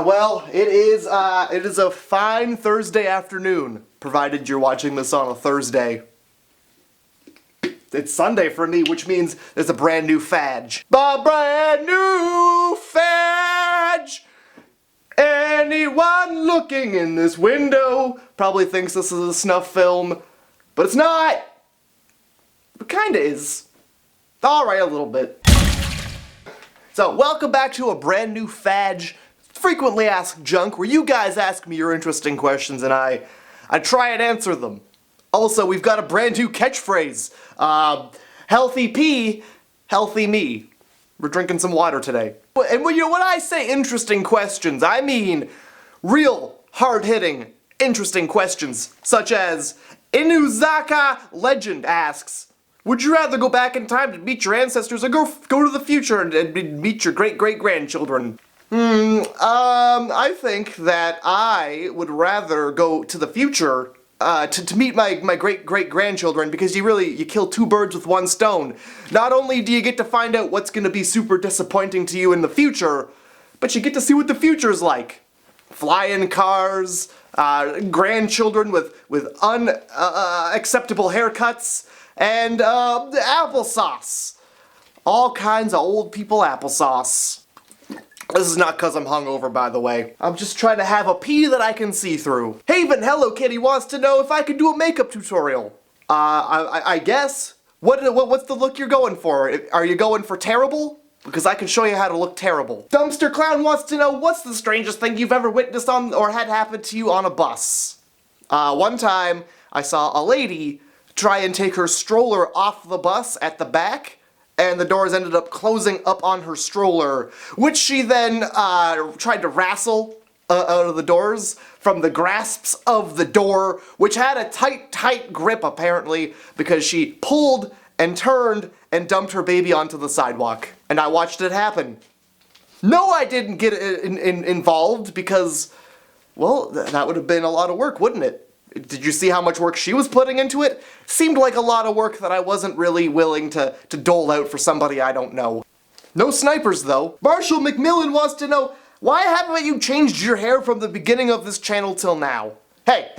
Well, it is a fine Thursday afternoon, provided you're watching this on a Thursday. It's Sunday for me, which means there's a brand new fadge. A brand new fadge! Anyone looking in this window probably thinks this is a snuff film, but it's not! It kinda is. Alright, a little bit. So, welcome back to a brand new fadge, frequently asked junk, where you guys ask me your interesting questions and I try and answer them. Also, we've got a brand new catchphrase. Healthy pee, healthy me. We're drinking some water today. And when I say interesting questions, I mean real, hard-hitting, interesting questions, such as Inuzaka Legend asks, would you rather go back in time to meet your ancestors or go to the future and meet your great-great-grandchildren? I think that I would rather go to the future to meet my great-great-grandchildren, because you kill two birds with one stone. Not only do you get to find out what's gonna be super disappointing to you in the future, but you get to see what the future's like. Flying cars, grandchildren with unacceptable haircuts, and applesauce. All kinds of old people applesauce. This is not because I'm hungover, by the way. I'm just trying to have a pee that I can see through. Haven Hello Kitty wants to know if I could do a makeup tutorial. I guess. What's the look you're going for? Are you going for terrible? Because I can show you how to look terrible. Dumpster Clown wants to know what's the strangest thing you've ever witnessed on or had happen to you on a bus. One time I saw a lady try and take her stroller off the bus at the back, and the doors ended up closing up on her stroller, which she then tried to wrestle out of the doors from the grasps of the door, which had a tight grip apparently, because she pulled and turned and dumped her baby onto the sidewalk. And I watched it happen. No, I didn't get involved because, well, that would have been a lot of work, wouldn't it? Did you see how much work she was putting into it? Seemed like a lot of work that I wasn't really willing to dole out for somebody I don't know. No snipers, though. Marshall McMillan wants to know, why haven't you changed your hair from the beginning of this channel till now? Hey.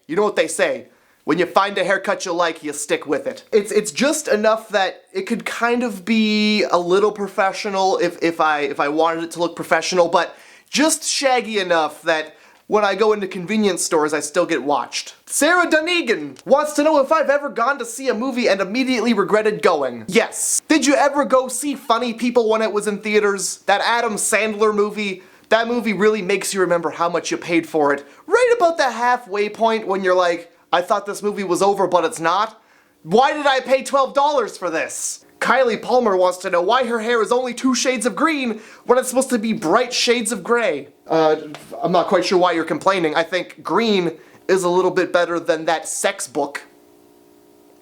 You know what they say. When you find a haircut you like, you stick with it. It's just enough that it could kind of be a little professional if I wanted it to look professional, but just shaggy enough that when I go into convenience stores, I still get watched. Sarah Dunnigan wants to know if I've ever gone to see a movie and immediately regretted going. Yes. Did you ever go see Funny People when it was in theaters? That Adam Sandler movie? That movie really makes you remember how much you paid for it. Right about the halfway point when you're like, I thought this movie was over, but it's not. Why did I pay $12 for this? Kylie Palmer wants to know why her hair is only 2 shades of green when it's supposed to be bright shades of gray. I'm not quite sure why you're complaining. I think green is a little bit better than that sex book.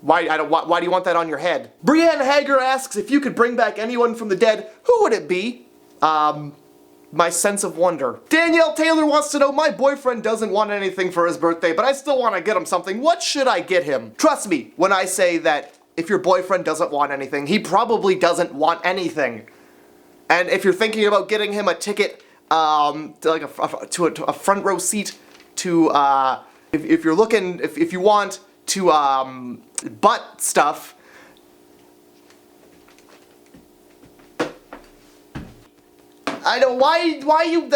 Why do you want that on your head? Brianne Hager asks if you could bring back anyone from the dead, who would it be? My sense of wonder. Danielle Taylor wants to know, my boyfriend doesn't want anything for his birthday, but I still want to get him something. What should I get him? Trust me when I say that if your boyfriend doesn't want anything, he probably doesn't want anything. And if you're thinking about getting him a ticket to like a front row seat to if you want to butt stuff, I don't, why you,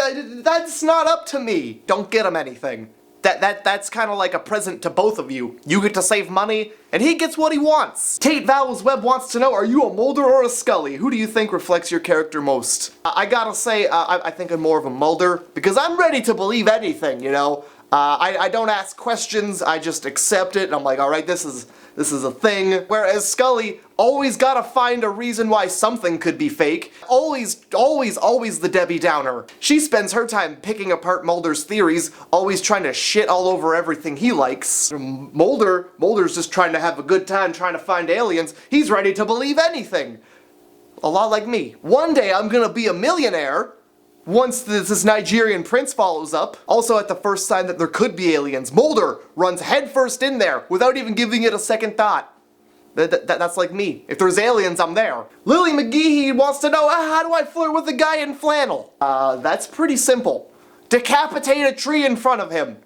that's not up to me. Don't get him anything. That's kind of like a present to both of you. You get to save money, and he gets what he wants. Tate Vowels Webb wants to know, are you a Mulder or a Scully? Who do you think reflects your character most? I gotta say, I think I'm more of a Mulder, because I'm ready to believe anything, you know? I don't ask questions, I just accept it, and I'm like, alright, this is a thing. Whereas Scully always gotta find a reason why something could be fake. Always the Debbie Downer. She spends her time picking apart Mulder's theories, always trying to shit all over everything he likes. Mulder's just trying to have a good time trying to find aliens. He's ready to believe anything. A lot like me. One day I'm gonna be a millionaire, once this Nigerian prince follows up. Also, at the first sign that there could be aliens, Mulder runs headfirst in there without even giving it a second thought. That's like me. If there's aliens, I'm there. Lily McGee wants to know, how do I flirt with a guy in flannel? That's pretty simple. Decapitate a tree in front of him.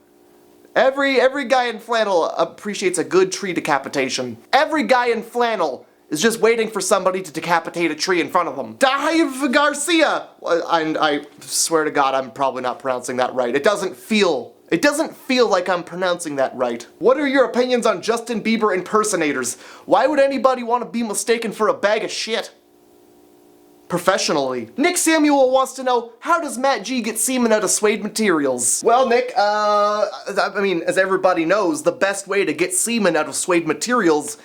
Every guy in flannel appreciates a good tree decapitation. Every guy in flannel is just waiting for somebody to decapitate a tree in front of them. Dave Garcia! I swear to God, I'm probably not pronouncing that right. It doesn't feel like I'm pronouncing that right. What are your opinions on Justin Bieber impersonators? Why would anybody want to be mistaken for a bag of shit? Professionally. Nick Samuel wants to know, how does Matt G get semen out of suede materials? Well, Nick, I mean, as everybody knows, the best way to get semen out of suede materials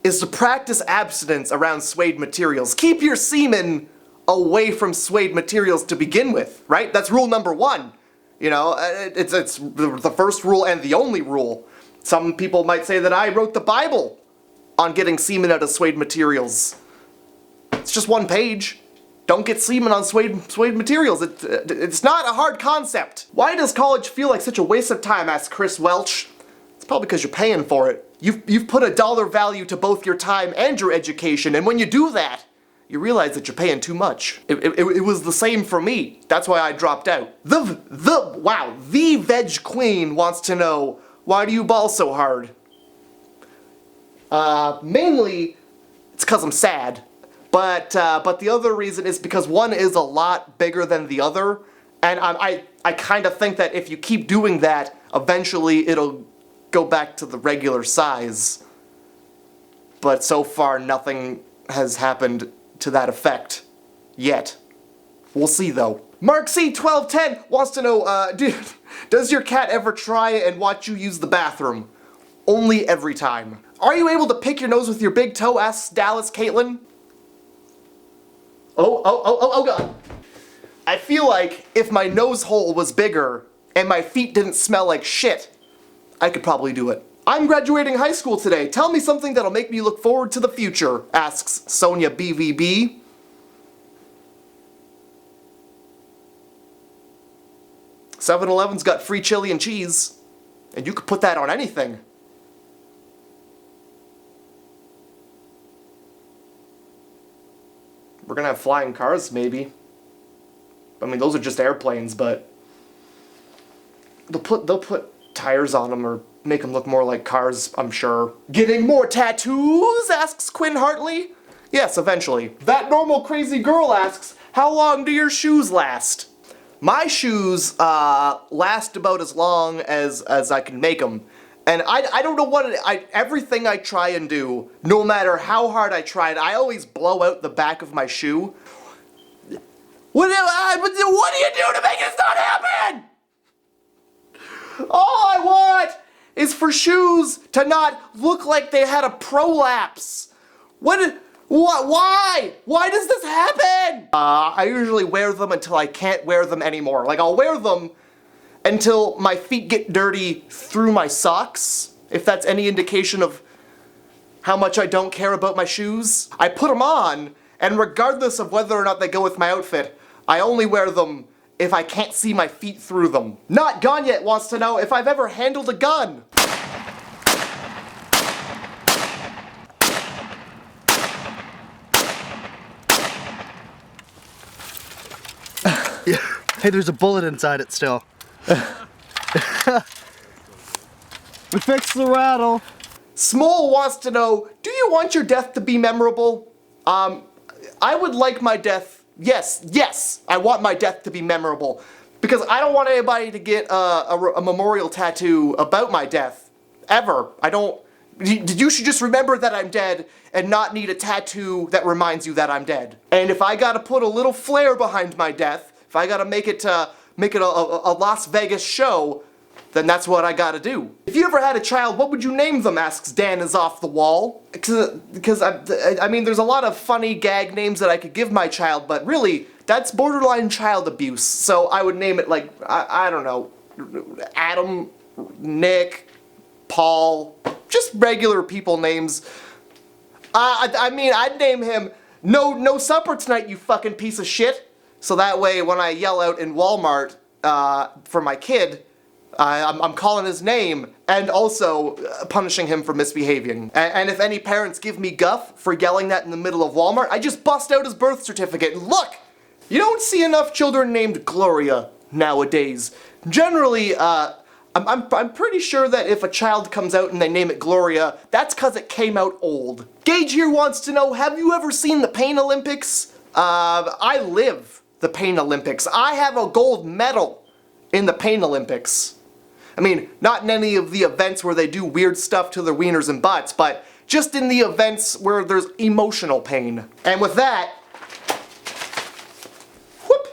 is to practice abstinence around suede materials. Keep your semen away from suede materials to begin with, right? That's rule number one. You know, it's the first rule and the only rule. Some people might say that I wrote the Bible on getting semen out of suede materials. It's just one page. Don't get semen on suede materials. It's not a hard concept. Why does college feel like such a waste of time, asks Chris Welch. It's probably because you're paying for it. You've put a dollar value to both your time and your education, and when you do that, you realize that you're paying too much. It was the same for me. That's why I dropped out. The Veg Queen wants to know, why do you ball so hard? Mainly, it's because I'm sad. But the other reason is because one is a lot bigger than the other, and I kind of think that if you keep doing that, eventually it'll go back to the regular size. But so far, nothing has happened to that effect yet. We'll see though. Mark C1210 wants to know, does your cat ever try and watch you use the bathroom? Only every time. Are you able to pick your nose with your big toe, asks Dallas Caitlin. Oh God. I feel like if my nose hole was bigger and my feet didn't smell like shit, I could probably do it. I'm graduating high school today. Tell me something that'll make me look forward to the future, asks Sonia BVB. "7-Eleven's got free chili and cheese, and you could put that on anything." We're gonna have flying cars, maybe. I mean, those are just airplanes, but they'll put tires on them or make them look more like cars, I'm sure. Getting more tattoos, asks Quinn Hartley. Yes, eventually. That Normal Crazy Girl asks, how long do your shoes last? My shoes last about as long as I can make them. And I don't know what everything I try and do, no matter how hard I try it, I always blow out the back of my shoe. What do you do to make this not happen? All I want is for shoes to not look like they had a prolapse. What? Why? Why does this happen? I usually wear them until I can't wear them anymore. Like, I'll wear them until my feet get dirty through my socks, if that's any indication of how much I don't care about my shoes. I put them on, and regardless of whether or not they go with my outfit, I only wear them if I can't see my feet through them. Not Gone Yet wants to know if I've ever handled a gun. Yeah. Hey, there's a bullet inside it still. We fixed the rattle. Small wants to know, do you want your death to be memorable? I would like my death, yes, I want my death to be memorable. Because I don't want anybody to get a memorial tattoo about my death, ever. You should just remember that I'm dead and not need a tattoo that reminds you that I'm dead. And if I gotta put a little flair behind my death, if I gotta make it a Las Vegas show, then that's what I gotta do. If you ever had a child, what would you name them, asks Dan is off the wall. Because I mean, there's a lot of funny gag names that I could give my child, but really, that's borderline child abuse. So I would name it like, I don't know, Adam, Nick, Paul, just regular people names. I mean, I'd name him No Supper Tonight, you fucking piece of shit. So that way, when I yell out in Walmart for my kid, I'm calling his name and also punishing him for misbehaving. And if any parents give me guff for yelling that in the middle of Walmart, I just bust out his birth certificate and look! You don't see enough children named Gloria nowadays. Generally, I'm pretty sure that if a child comes out and they name it Gloria, that's cause it came out old. Gage here wants to know, have you ever seen the Pain Olympics? I live the Pain Olympics. I have a gold medal in the Pain Olympics. I mean, not in any of the events where they do weird stuff to their wieners and butts, but just in the events where there's emotional pain. And with that, whoop,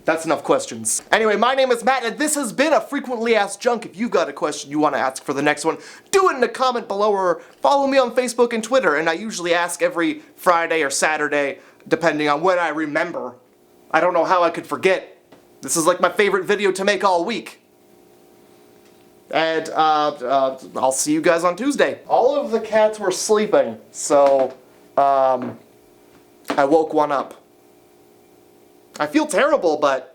that's enough questions. Anyway, my name is Matt, and this has been a Frequently Asked Junk. If you've got a question you want to ask for the next one, do it in a comment below or follow me on Facebook and Twitter, and I usually ask every Friday or Saturday, depending on when I remember. I don't know how I could forget. This is like my favorite video to make all week. And I'll see you guys on Tuesday. All of the cats were sleeping, so I woke one up. I feel terrible, but